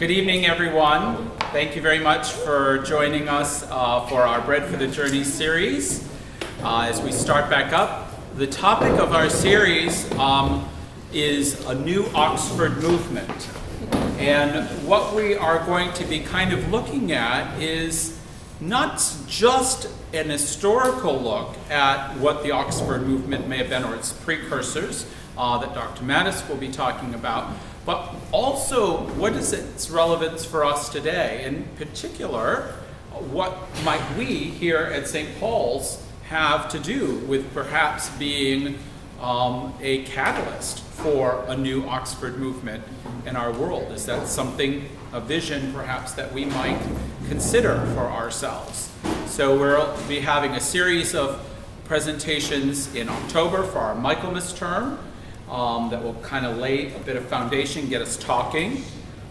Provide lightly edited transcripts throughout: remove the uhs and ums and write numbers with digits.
Good evening, everyone. Thank you very much for joining us for our Bread for the Journey series. As we start back up, the topic of our series is a new Oxford movement. And what we are going to be kind of looking at is not just an historical look at what the Oxford movement may have been or its precursors that Dr. Mattis will be talking about, but also what is its relevance for us today. In particular, what might we here at St. Paul's have to do with perhaps being a catalyst for a new Oxford movement in our world? Is that something, a vision perhaps, that we might consider for ourselves? So we'll be having a series of presentations in October for our Michaelmas term that will kind of lay a bit of foundation, get us talking.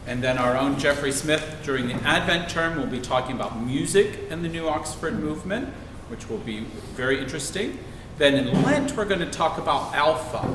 And then our own Jeffrey Smith during the Advent term will be talking about music and the new Oxford movement, which will be very interesting. Then in Lent, we're going to talk about Alpha.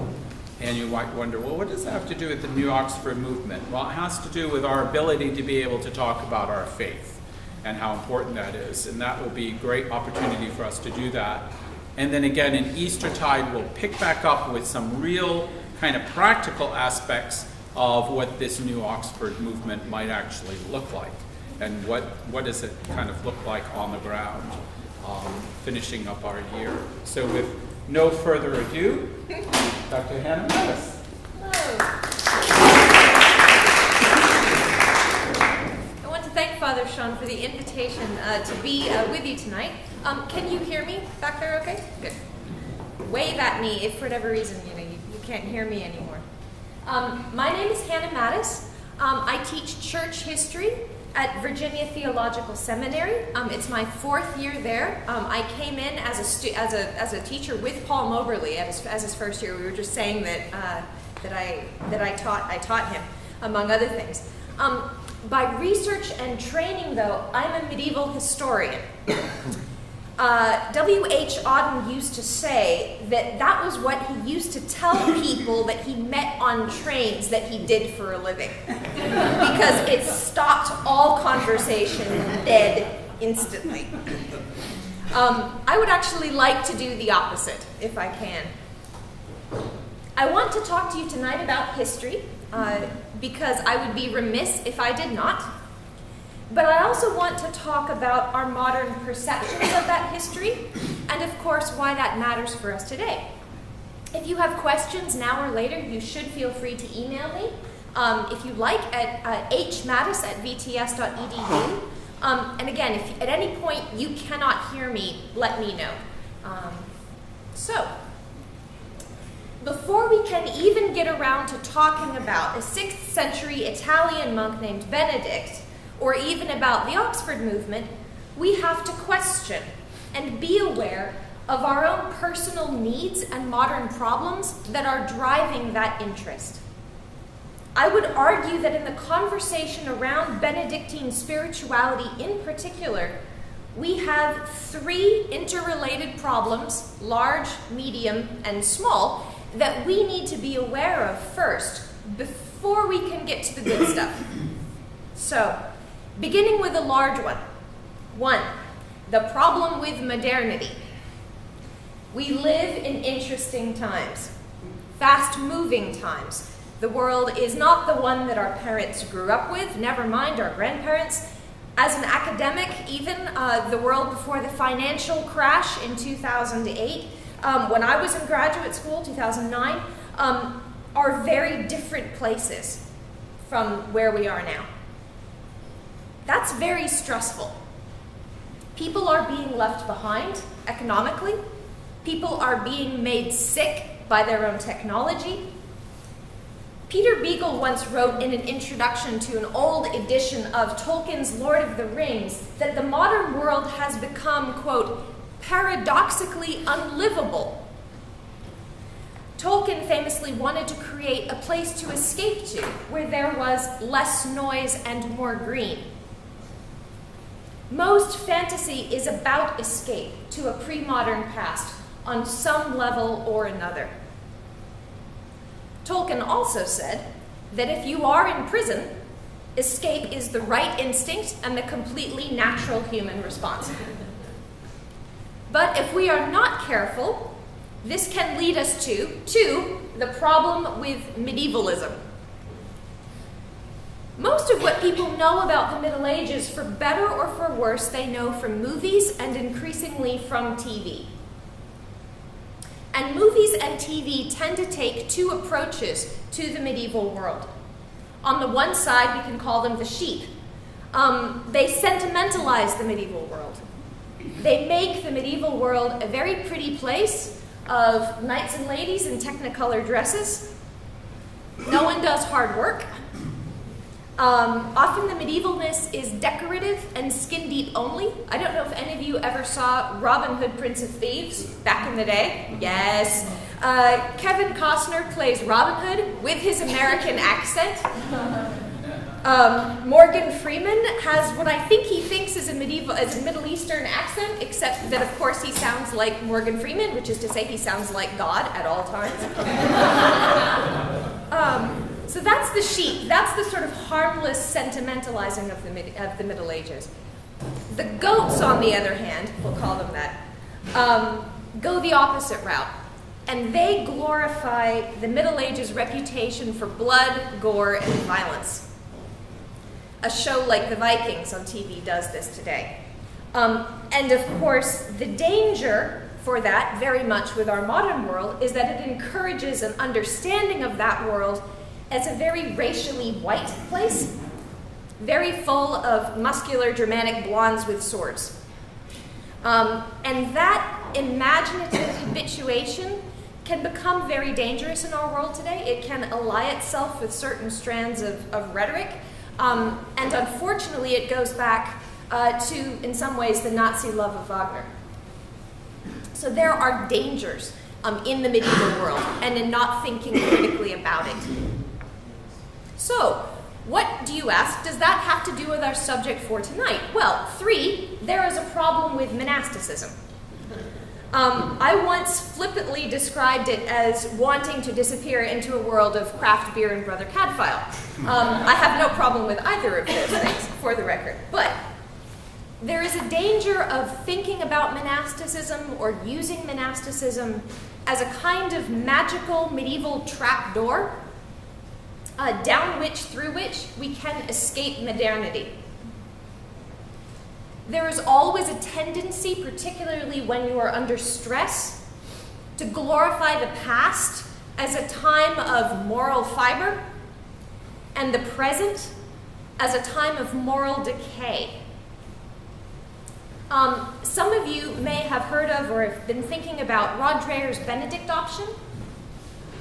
And you might wonder, well, what does that have to do with the new Oxford movement? Well, it has to do with our ability to be able to talk about our faith and how important that is. And that will be a great opportunity for us to do that. And then again, in Eastertide, we'll pick back up with some real kind of practical aspects of what this new Oxford movement might actually look like. And what does it kind of look like on the ground, finishing up our year. So with no further ado, Dr. Hannah Mattis. Hello. I want to thank Father Sean for the invitation to be with you tonight. Can you hear me back there okay? Good. Wave at me if for whatever reason you can't hear me anymore. My name is Hannah Mattis. I teach church history at Virginia Theological Seminary. It's my fourth year there. I came in as a teacher with Paul Moberly as his first year. We were just saying that I taught him, among other things. By research and training, though, I'm a medieval historian. W.H. Auden used to say that was what he used to tell people that he met on trains that he did for a living. Because it stopped all conversation dead instantly. I would actually like to do the opposite, if I can. I want to talk to you tonight about history, because I would be remiss if I did not. But I also want to talk about our modern perceptions of that history, and of course why that matters for us today. If you have questions now or later, you should feel free to email me, if you like, at hmattis@vts.edu. And again, if at any point you cannot hear me, let me know. So, before we can even get around to talking about a 6th century Italian monk named Benedict, or even about the Oxford movement, we have to question and be aware of our own personal needs and modern problems that are driving that interest. I would argue that in the conversation around Benedictine spirituality in particular, we have 3 interrelated problems, large, medium, and small, that we need to be aware of first before we can get to the good stuff. So, beginning with a large one. 1, the problem with modernity. We live in interesting times, fast-moving times. The world is not the one that our parents grew up with, never mind our grandparents. As an academic, even the world before the financial crash in 2008, when I was in graduate school, 2009, are very different places from where we are now. That's very stressful. People are being left behind economically. People are being made sick by their own technology. Peter Beagle once wrote in an introduction to an old edition of Tolkien's Lord of the Rings that the modern world has become, quote, paradoxically unlivable. Tolkien famously wanted to create a place to escape to where there was less noise and more green. Most fantasy is about escape to a pre-modern past on some level or another. Tolkien also said that if you are in prison, Escape is the right instinct and the completely natural human response. But if we are not careful, this can lead us to the problem with medievalism. Most of what people know about the Middle Ages, for better or for worse, they know from movies and increasingly from TV. And movies and TV tend to take two approaches to the medieval world. On the one side, we can call them the sheep. They sentimentalize the medieval world. They make the medieval world a very pretty place of knights and ladies in technicolor dresses. No one does hard work. Often the medievalness is decorative and skin deep only. I don't know if any of you ever saw Robin Hood, Prince of Thieves back in the day. Yes. Kevin Costner plays Robin Hood with his American accent. Morgan Freeman has what I think he thinks is a Middle Eastern accent, except that of course he sounds like Morgan Freeman, which is to say he sounds like God at all times. So that's the sheep. That's the sort of harmless sentimentalizing of the Middle Ages. The goats, on the other hand, we'll call them that, go the opposite route. And they glorify the Middle Ages' reputation for blood, gore, and violence. A show like The Vikings on TV does this today. And of course, the danger for that, very much with our modern world, is that it encourages an understanding of that world as a very racially white place, very full of muscular Germanic blondes with swords. And that imaginative habituation can become very dangerous in our world today. It can ally itself with certain strands of rhetoric, and unfortunately it goes back to, in some ways, the Nazi love of Wagner. So there are dangers in the medieval world and in not thinking critically about it. So, what do you ask, does that have to do with our subject for tonight? Well, 3, there is a problem with monasticism. I once flippantly described it as wanting to disappear into a world of craft beer and Brother Cadfael. I have no problem with either of those things, for the record. But there is a danger of thinking about monasticism or using monasticism as a kind of magical medieval trapdoor through which we can escape modernity. There is always a tendency, particularly when you are under stress, to glorify the past as a time of moral fiber and the present as a time of moral decay. Some of you may have heard of or have been thinking about Rod Dreher's Benedict option.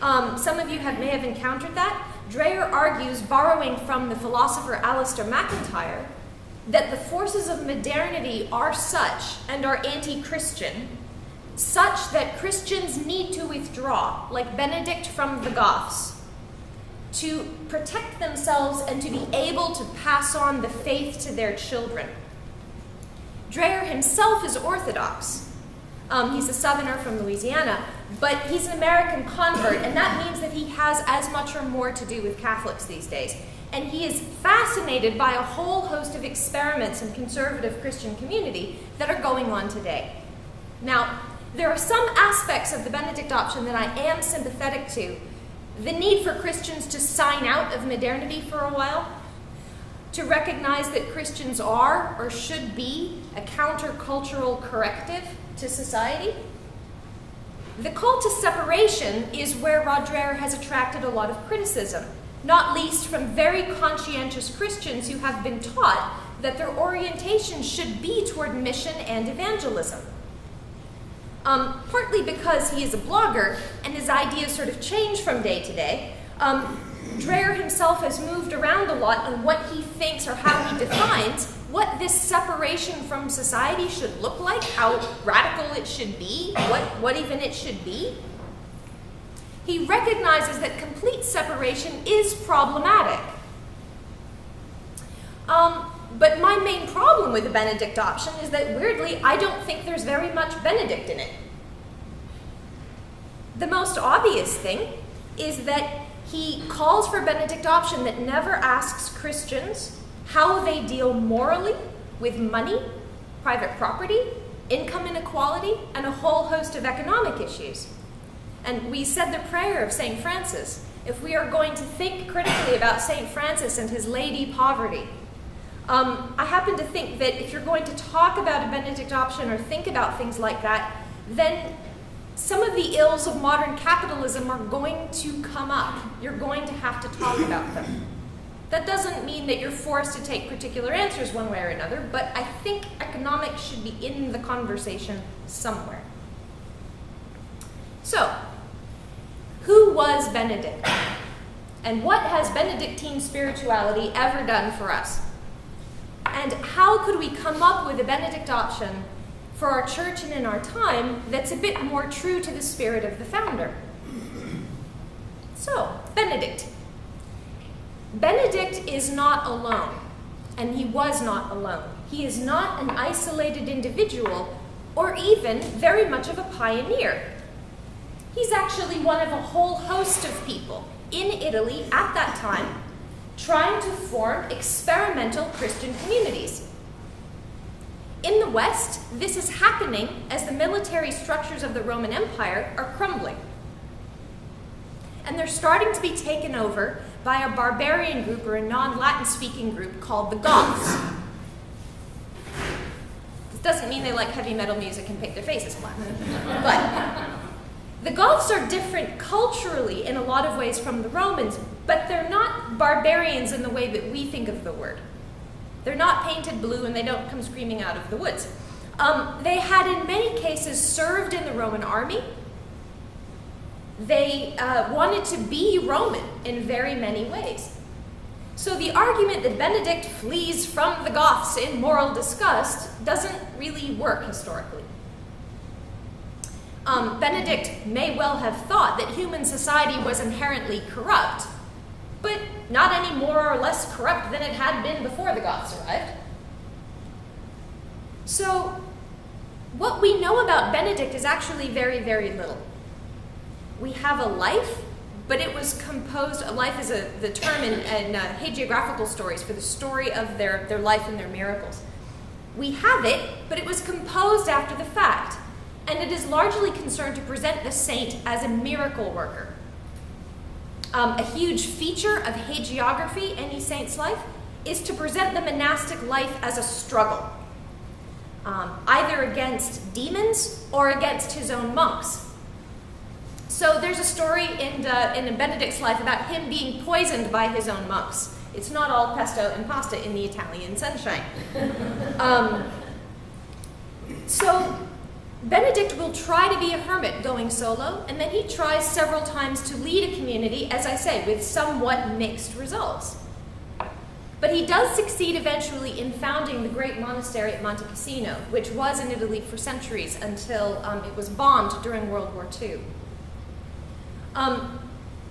Some of you may have encountered that. Dreher argues, borrowing from the philosopher Alistair MacIntyre, that the forces of modernity are such and are anti-Christian, such that Christians need to withdraw, like Benedict from the Goths, to protect themselves and to be able to pass on the faith to their children. Dreher himself is Orthodox. He's a Southerner from Louisiana, but he's an American convert, and that means that he has as much or more to do with Catholics these days. And he is fascinated by a whole host of experiments in conservative Christian community that are going on today. Now, there are some aspects of the Benedict option that I am sympathetic to. The need for Christians to sign out of modernity for a while, to recognize that Christians are or should be a countercultural corrective to society. The call to separation is where Rod Dreher has attracted a lot of criticism, not least from very conscientious Christians who have been taught that their orientation should be toward mission and evangelism. Partly because he is a blogger and his ideas sort of change from day to day, Dreher himself has moved around a lot on what he thinks or how he defines what this separation from society should look like, how radical it should be, what even it should be. He recognizes that complete separation is problematic. But my main problem with the Benedict option is that, weirdly, I don't think there's very much Benedict in it. The most obvious thing is that he calls for a Benedict option that never asks Christians how they deal morally with money, private property, income inequality, and a whole host of economic issues. And we said the prayer of St. Francis. If we are going to think critically about St. Francis and his lady poverty, I happen to think that if you're going to talk about a Benedict option or think about things like that, then some of the ills of modern capitalism are going to come up. You're going to have to talk about them. That doesn't mean that you're forced to take particular answers one way or another, but I think economics should be in the conversation somewhere. So, who was Benedict? And what has Benedictine spirituality ever done for us? And how could we come up with a Benedict option for our church and in our time that's a bit more true to the spirit of the founder? So, Benedict. Benedict is not alone, and he was not alone. He is not an isolated individual, or even very much of a pioneer. He's actually one of a whole host of people in Italy at that time trying to form experimental Christian communities. In the West, this is happening as the military structures of the Roman Empire are crumbling. And they're starting to be taken over by a barbarian group or a non-Latin speaking group called the Goths. This doesn't mean they like heavy metal music and paint their faces black. But the Goths are different culturally in a lot of ways from the Romans, but they're not barbarians in the way that we think of the word. They're not painted blue and they don't come screaming out of the woods. They had in many cases served in the Roman army. They wanted to be Roman in very many ways. So the argument that Benedict flees from the Goths in moral disgust doesn't really work historically. Benedict may well have thought that human society was inherently corrupt, but not any more or less corrupt than it had been before the Goths arrived. So what we know about Benedict is actually very, very little. We have a life, but it was composed, a life is the term in hagiographical stories for the story of their life and their miracles. We have it, but it was composed after the fact, and it is largely concerned to present the saint as a miracle worker. A huge feature of hagiography, any saint's life, is to present the monastic life as a struggle, either against demons or against his own monks. So there's a story in Benedict's life about him being poisoned by his own monks. It's not all pesto and pasta in the Italian sunshine. So Benedict will try to be a hermit going solo, and then he tries several times to lead a community, as I say, with somewhat mixed results. But he does succeed eventually in founding the great monastery at Monte Cassino, which was in Italy for centuries until it was bombed during World War II.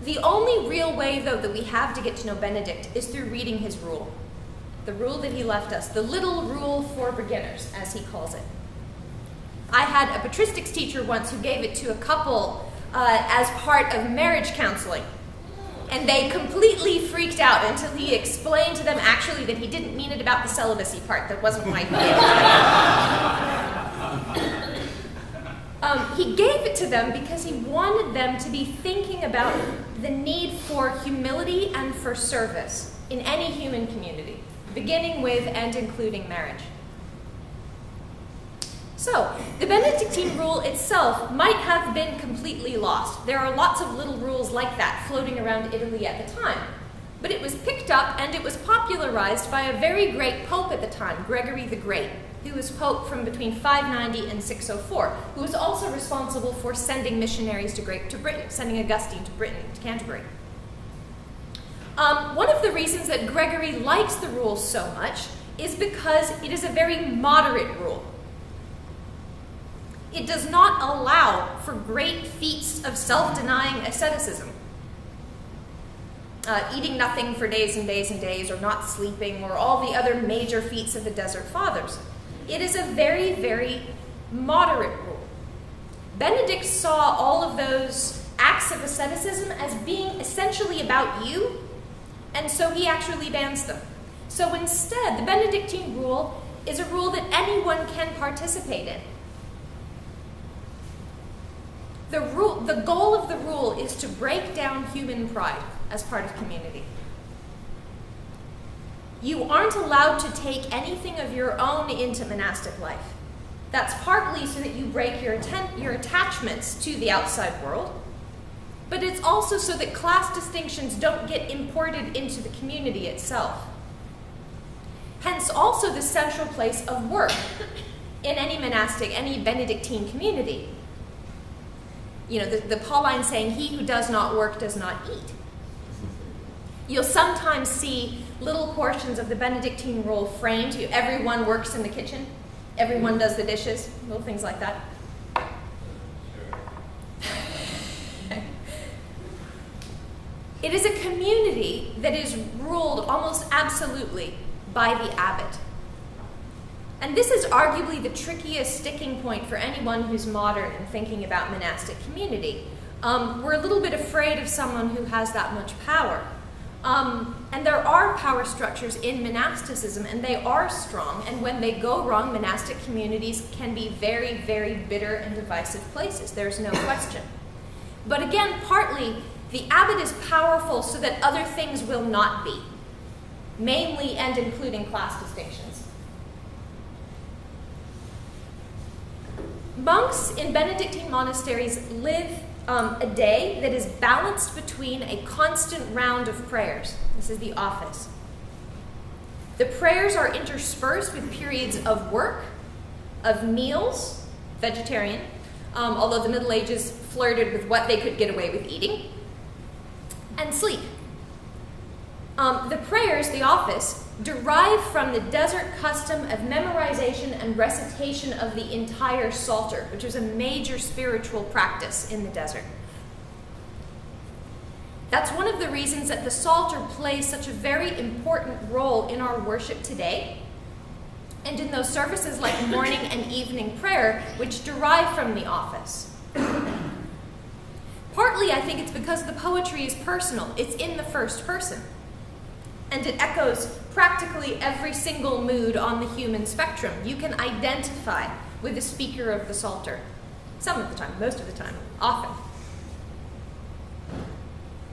The only real way, though, that we have to get to know Benedict is through reading his rule. The rule that he left us, the little rule for beginners, as he calls it. I had a patristics teacher once who gave it to a couple as part of marriage counseling. And they completely freaked out until he explained to them actually that he didn't mean it about the celibacy part. That wasn't why he gave it. He gave it to them because he wanted them to be thinking about the need for humility and for service in any human community, beginning with and including marriage. So, the Benedictine rule itself might have been completely lost. There are lots of little rules like that floating around Italy at the time. But it was picked up and it was popularized by a very great pope at the time, Gregory the Great, who was pope from between 590 and 604, who was also responsible for sending missionaries to Britain, sending Augustine to Britain, to Canterbury. One of the reasons that Gregory likes the rule so much is because it is a very moderate rule. It does not allow for great feats of self-denying asceticism. Eating nothing for days and days and days, or not sleeping, or all the other major feats of the Desert Fathers. It is a very, very moderate rule. Benedict saw all of those acts of asceticism as being essentially about you, and so he actually bans them. So instead, the Benedictine rule is a rule that anyone can participate in. The goal of the rule is to break down human pride as part of community. You aren't allowed to take anything of your own into monastic life. That's partly so that you break your attachments to the outside world, but it's also so that class distinctions don't get imported into the community itself. Hence also the central place of work in any monastic, any Benedictine community. You know, the Pauline saying, "He who does not work does not eat." You'll sometimes see little portions of the Benedictine rule framed. Everyone works in the kitchen. Everyone does the dishes. Little things like that. It is a community that is ruled almost absolutely by the abbot. And this is arguably the trickiest sticking point for anyone who's modern and thinking about monastic community. We're a little bit afraid of someone who has that much power. And there are power structures in monasticism, and they are strong, and when they go wrong, monastic communities can be very, very bitter and divisive places. There's no question. But again, partly, the abbot is powerful so that other things will not be, mainly and including class distinctions. Monks in Benedictine monasteries live a day that is balanced between a constant round of prayers. This is the office. The prayers are interspersed with periods of work, of meals, vegetarian, although the Middle Ages flirted with what they could get away with eating, and sleep. The prayers, the office, derive from the desert custom of memorization and recitation of the entire Psalter, which was a major spiritual practice in the desert. That's one of the reasons that the Psalter plays such a very important role in our worship today, and in those services like morning and evening prayer, which derive from the office. Partly, I think it's because the poetry is personal. It's in the first person. And it echoes practically every single mood on the human spectrum. You can identify with the speaker of the Psalter. Some of the time, most of the time, often.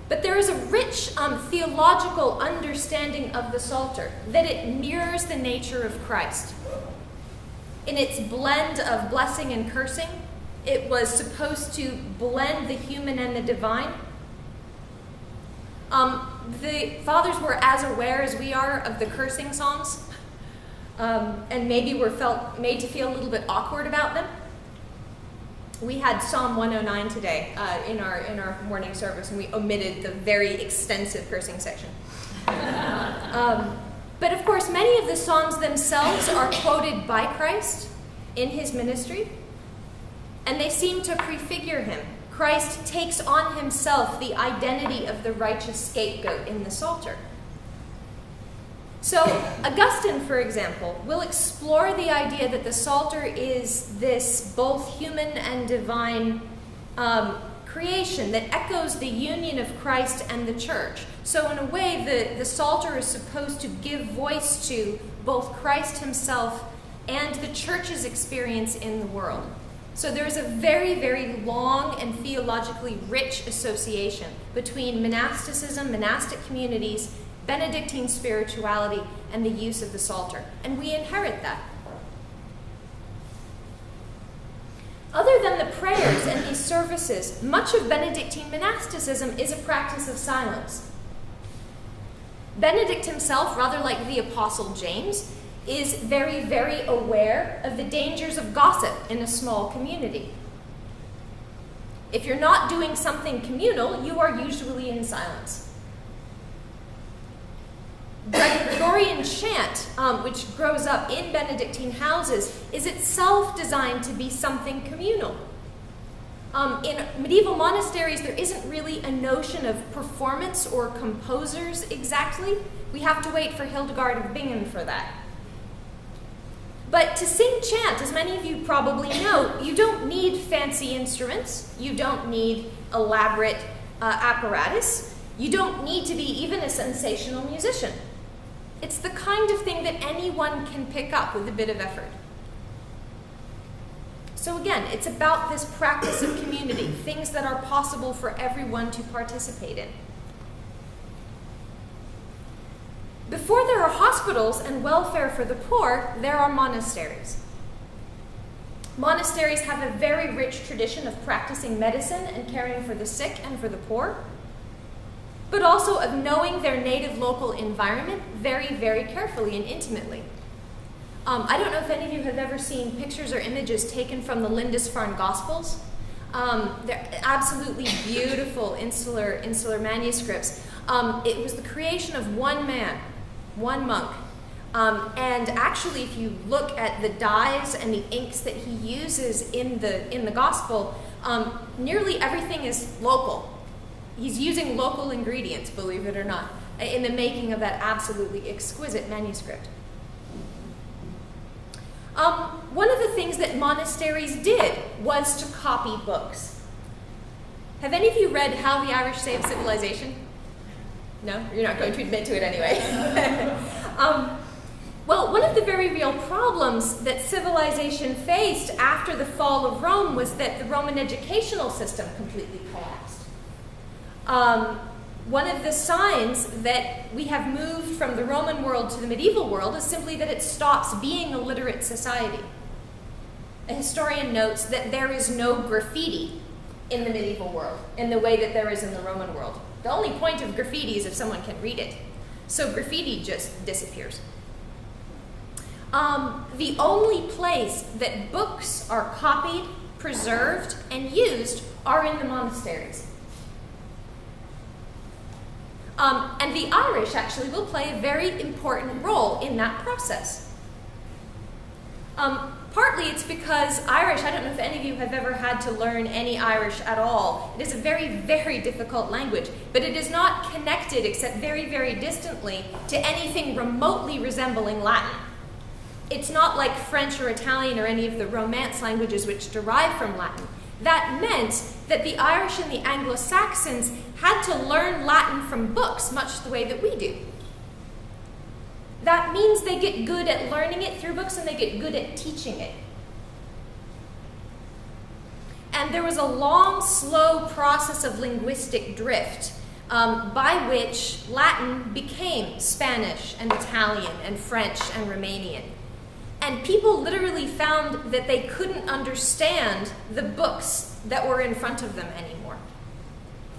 But there is a rich theological understanding of the Psalter, that it mirrors the nature of Christ. In its blend of blessing and cursing, it was supposed to blend the human and the divine. The fathers were as aware as we are of the cursing psalms, and maybe were made to feel a little bit awkward about them. We had Psalm 109 today in our morning service, and we omitted the very extensive cursing section. But of course, many of the psalms themselves are quoted by Christ in his ministry, and they seem to prefigure him. Christ takes on himself the identity of the righteous scapegoat in the Psalter. So Augustine, for example, will explore the idea that the Psalter is this both human and divine creation that echoes the union of Christ and the church. So in a way, the Psalter is supposed to give voice to both Christ himself and the church's experience in the world. So there's a very, very long and theologically rich association between monasticism, monastic communities, Benedictine spirituality, and the use of the Psalter. And we inherit that. Other than the prayers and these services, much of Benedictine monasticism is a practice of silence. Benedict himself, rather like the Apostle James, is very, very aware of the dangers of gossip in a small community. If you're not doing something communal, you are usually in silence. Gregorian chant, which grows up in Benedictine houses, is itself designed to be something communal. In medieval monasteries, there isn't really a notion of performance or composers exactly. We have to wait for Hildegard of Bingen for that. But to sing chant, as many of you probably know, you don't need fancy instruments. You don't need elaborate apparatus. You don't need to be even a sensational musician. It's the kind of thing that anyone can pick up with a bit of effort. So again, it's about this practice of community, things that are possible for everyone to participate in. Before there are hospitals and welfare for the poor, there are monasteries. Monasteries have a very rich tradition of practicing medicine and caring for the sick and for the poor, but also of knowing their native local environment very, very carefully and intimately. I don't know if any of you have ever seen pictures or images taken from the Lindisfarne Gospels. They're absolutely beautiful insular manuscripts. It was the creation of one man, one monk. And actually, if you look at the dyes and the inks that he uses in the Gospel, nearly everything is local. He's using local ingredients, believe it or not, in the making of that absolutely exquisite manuscript. One of the things that monasteries did was to copy books. Have any of you read How the Irish Saved Civilization? No? You're not going to admit to it anyway. Well, one of the very real problems that civilization faced after the fall of Rome was that the Roman educational system completely collapsed. One of the signs that we have moved from the Roman world to the medieval world is simply that it stops being a literate society. A historian notes that there is no graffiti in the medieval world in the way that there is in the Roman world. The only point of graffiti is if someone can read it. So graffiti just disappears. The only place that books are copied, preserved, and used are in the monasteries. And the Irish actually will play a very important role in that process. Partly it's because Irish, I don't know if any of you have ever had to learn any Irish at all. It is a very, very difficult language, but it is not connected except very, very distantly to anything remotely resembling Latin. It's not like French or Italian or any of the Romance languages which derive from Latin. That meant that the Irish and the Anglo-Saxons had to learn Latin from books, much the way that we do. That means they get good at learning it through books and they get good at teaching it. And there was a long, slow process of linguistic drift by which Latin became Spanish and Italian and French and Romanian. And people literally found that they couldn't understand the books that were in front of them anymore.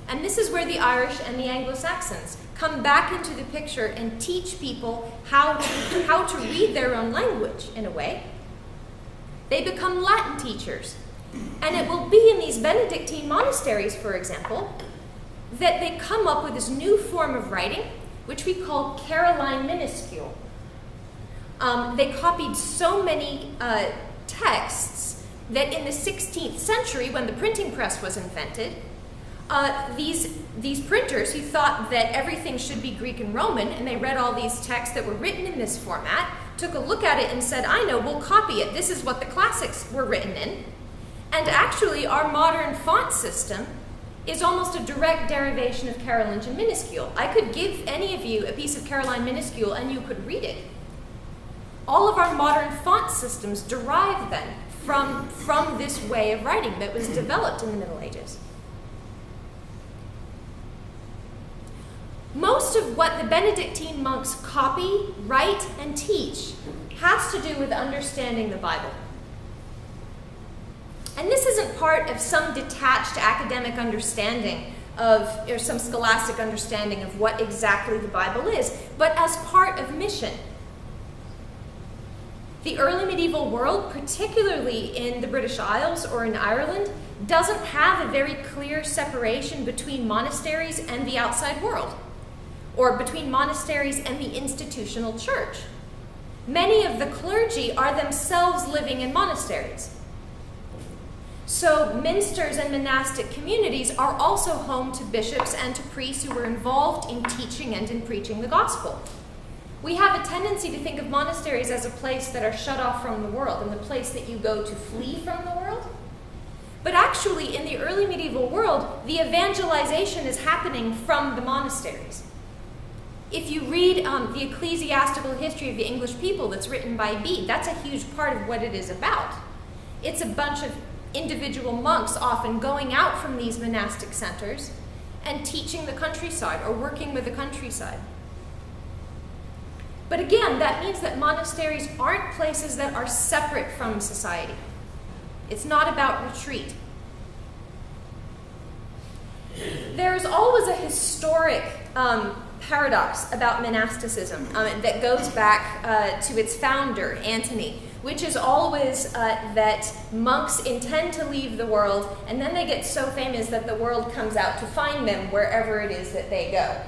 And this is where the Irish and the Anglo-Saxons come back into the picture and teach people how to read their own language, in a way. They become Latin teachers. And it will be in these Benedictine monasteries, for example, that they come up with this new form of writing, which we call Caroline minuscule. They copied so many texts that in the 16th century, when the printing press was invented, these printers who thought that everything should be Greek and Roman, and they read all these texts that were written in this format, took a look at it and said, I know, we'll copy it. This is what the classics were written in. And actually, our modern font system is almost a direct derivation of Carolingian minuscule. I could give any of you a piece of Caroline minuscule and you could read it. All of our modern font systems derive then from this way of writing that was developed in the Middle Ages. Most of what the Benedictine monks copy, write, and teach has to do with understanding the Bible. And this isn't part of some detached academic understanding or some scholastic understanding of what exactly the Bible is, but as part of mission. The early medieval world, particularly in the British Isles or in Ireland, doesn't have a very clear separation between monasteries and the outside world, or between monasteries and the institutional church. Many of the clergy are themselves living in monasteries. So minsters and monastic communities are also home to bishops and to priests who were involved in teaching and in preaching the gospel. We have a tendency to think of monasteries as a place that are shut off from the world and the place that you go to flee from the world. But actually, in the early medieval world, the evangelization is happening from the monasteries. If you read the ecclesiastical history of the English people that's written by Bede, that's a huge part of what it is about. It's a bunch of individual monks often going out from these monastic centers and teaching the countryside or working with the countryside. But again, that means that monasteries aren't places that are separate from society. It's not about retreat. There's always a historic paradox about monasticism that goes back to its founder, Antony, which is always that monks intend to leave the world, and then they get so famous that the world comes out to find them wherever it is that they go.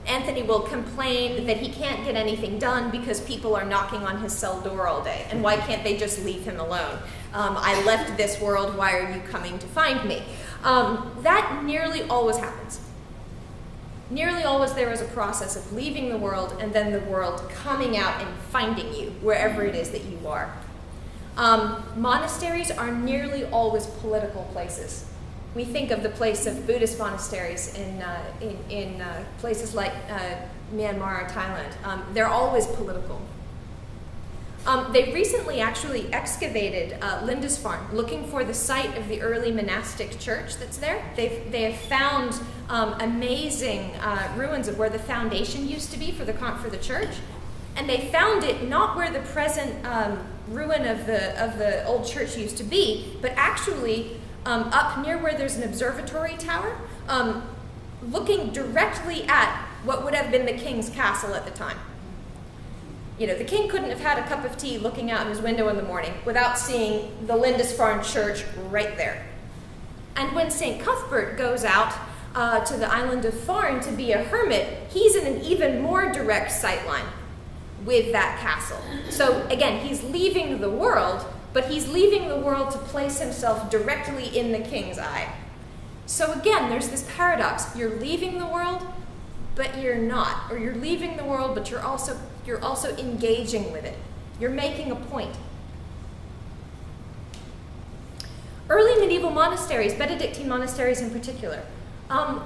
Anthony will complain that he can't get anything done because people are knocking on his cell door all day, and why can't they just leave him alone? I left this world, why are you coming to find me? That nearly always happens. Nearly always there is a process of leaving the world and then the world coming out and finding you wherever it is that you are. Monasteries are nearly always political places. We think of the place of Buddhist monasteries in places like Myanmar or Thailand. They're always political. They recently actually excavated Lindisfarne, looking for the site of the early monastic church that's there. They have found amazing ruins of where the foundation used to be for the church, and they found it not where the present ruin of the old church used to be, but actually up near where there's an observatory tower, looking directly at what would have been the king's castle at the time. You know, the king couldn't have had a cup of tea looking out his window in the morning without seeing the Lindisfarne church right there. And when St. Cuthbert goes out to the island of Farne to be a hermit, he's in an even more direct sightline with that castle. So again, he's leaving the world, but he's leaving the world to place himself directly in the king's eye. So again, there's this paradox. You're leaving the world, but you're not. Or you're leaving the world, but you're also engaging with it. You're making a point. Early medieval monasteries, Benedictine monasteries in particular,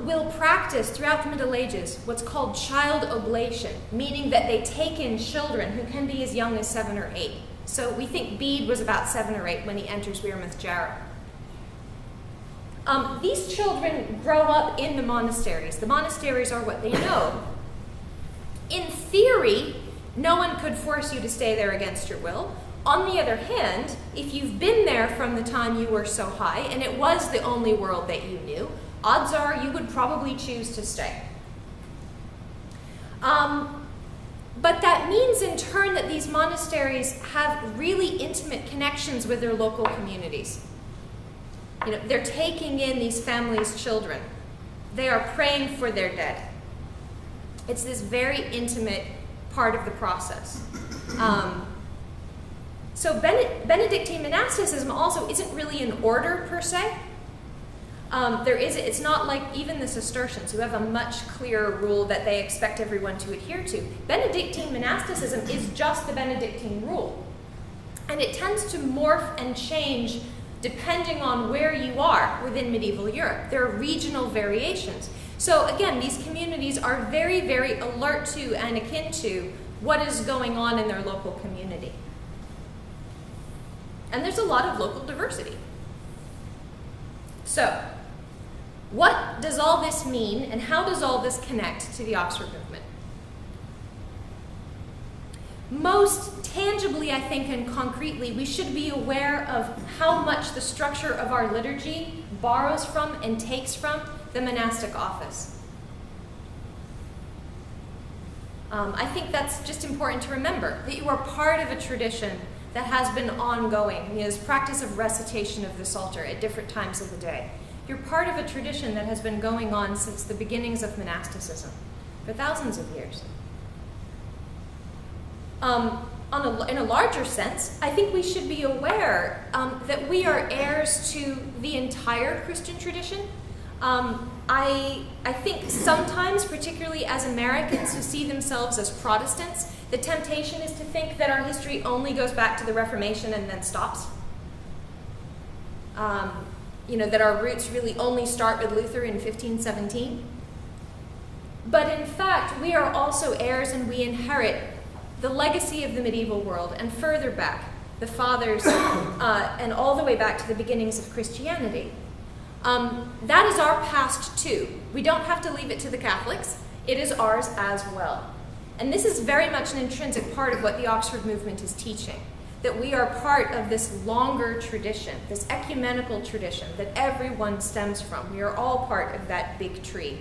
will practice throughout the Middle Ages what's called child oblation, meaning that they take in children who can be as young as 7 or 8. So we think Bede was about 7 or 8 when he enters Wearmouth Jarrow. These children grow up in the monasteries. The monasteries are what they know. In theory, no one could force you to stay there against your will. On the other hand, if you've been there from the time you were so high, and it was the only world that you knew, odds are you would probably choose to stay. But that means in turn that these monasteries have really intimate connections with their local communities. You know, they're taking in these families' children. They are praying for their dead. It's this very intimate part of the process. So Benedictine monasticism also isn't really an order per se. It's not like even the Cistercians, who have a much clearer rule that they expect everyone to adhere to. Benedictine monasticism is just the Benedictine rule. And it tends to morph and change depending on where you are within medieval Europe. There are regional variations. So again, these communities are very, very alert to and akin to what is going on in their local community. And there's a lot of local diversity. So, what does all this mean, and how does all this connect to the Oxford movement? Most tangibly, I think, and concretely, we should be aware of how much the structure of our liturgy borrows from and takes from the monastic office. I think that's just important to remember, that you are part of a tradition that has been ongoing. You know, this practice of recitation of the Psalter at different times of the day. You're part of a tradition that has been going on since the beginnings of monasticism, for thousands of years. In a larger sense, I think we should be aware that we are heirs to the entire Christian tradition, I think sometimes, particularly as Americans who see themselves as Protestants, the temptation is to think that our history only goes back to the Reformation and then stops. That our roots really only start with Luther in 1517. But in fact, we are also heirs and we inherit the legacy of the medieval world and further back, the fathers, and all the way back to the beginnings of Christianity. That is our past too. We don't have to leave it to the Catholics. It is ours as well. And this is very much an intrinsic part of what the Oxford movement is teaching, that we are part of this longer tradition, this ecumenical tradition that everyone stems from. We are all part of that big tree.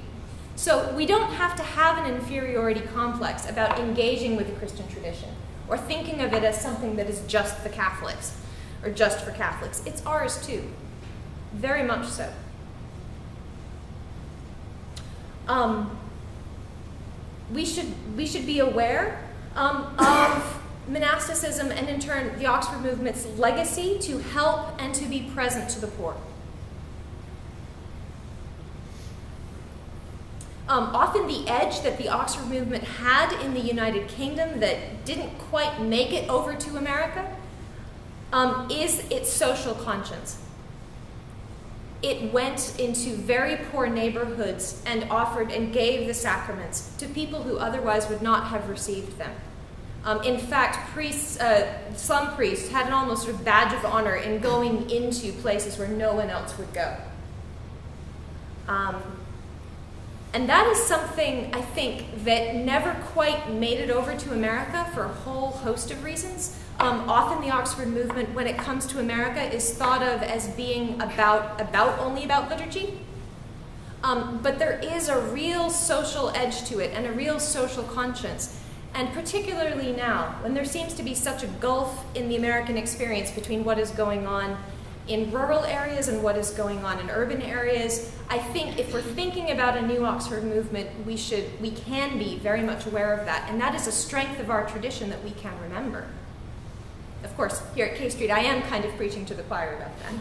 So we don't have to have an inferiority complex about engaging with the Christian tradition or thinking of it as something that is just the Catholics or just for Catholics. It's ours too, very much so. We should be aware of monasticism and in turn the Oxford movement's legacy to help and to be present to the poor. Often the edge that the Oxford movement had in the United Kingdom that didn't quite make it over to America is its social conscience. It went into very poor neighborhoods and offered and gave the sacraments to people who otherwise would not have received them. In fact, some priests had an almost sort of badge of honor in going into places where no one else would go. And that is something, I think, that never quite made it over to America for a whole host of reasons. Often the Oxford movement, when it comes to America, is thought of as being only about liturgy. But there is a real social edge to it and a real social conscience. And particularly now, when there seems to be such a gulf in the American experience between what is going on in rural areas and what is going on in urban areas, I think if we're thinking about a new Oxford movement, we can be very much aware of that. And that is a strength of our tradition that we can remember. Of course, here at K Street, I am kind of preaching to the choir about that.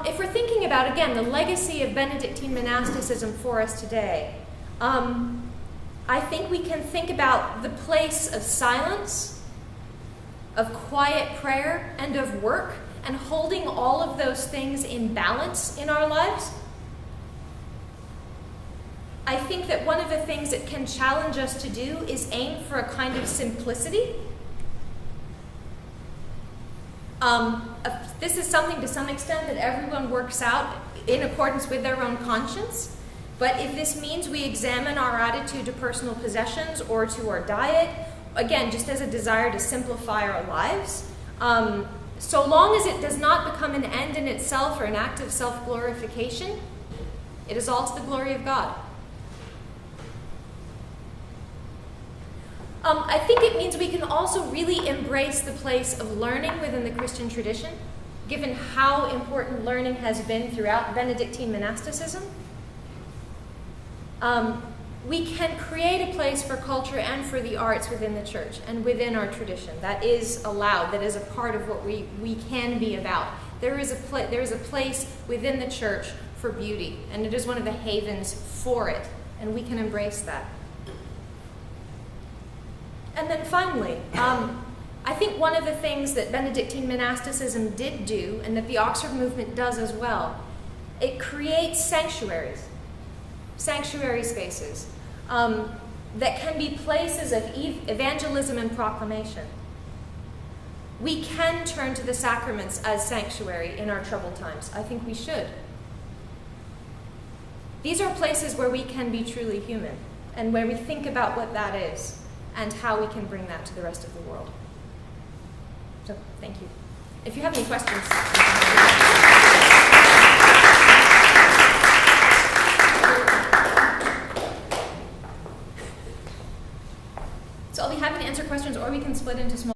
If we're thinking about, again, the legacy of Benedictine monasticism for us today, I think we can think about the place of silence, of quiet prayer, and of work, and holding all of those things in balance in our lives. I think that one of the things it can challenge us to do is aim for a kind of simplicity. This is something to some extent that everyone works out in accordance with their own conscience. But if this means we examine our attitude to personal possessions or to our diet, again, just as a desire to simplify our lives, so long as it does not become an end in itself or an act of self-glorification, it is all to the glory of God. I think it means we can also really embrace the place of learning within the Christian tradition, given how important learning has been throughout Benedictine monasticism. We can create a place for culture and for the arts within the church and within our tradition. That is allowed. That is a part of what we can be about. There is a place within the church for beauty, and it is one of the havens for it, and we can embrace that. And then finally, I think one of the things that Benedictine monasticism did do, and that the Oxford movement does as well, it creates sanctuary spaces that can be places of evangelism and proclamation. We can turn to the sacraments as sanctuary in our troubled times. I think we should. These are places where we can be truly human and where we think about what that is and how we can bring that to the rest of the world. So, thank you. If you have any questions. So I'll be happy to answer questions, or we can split into small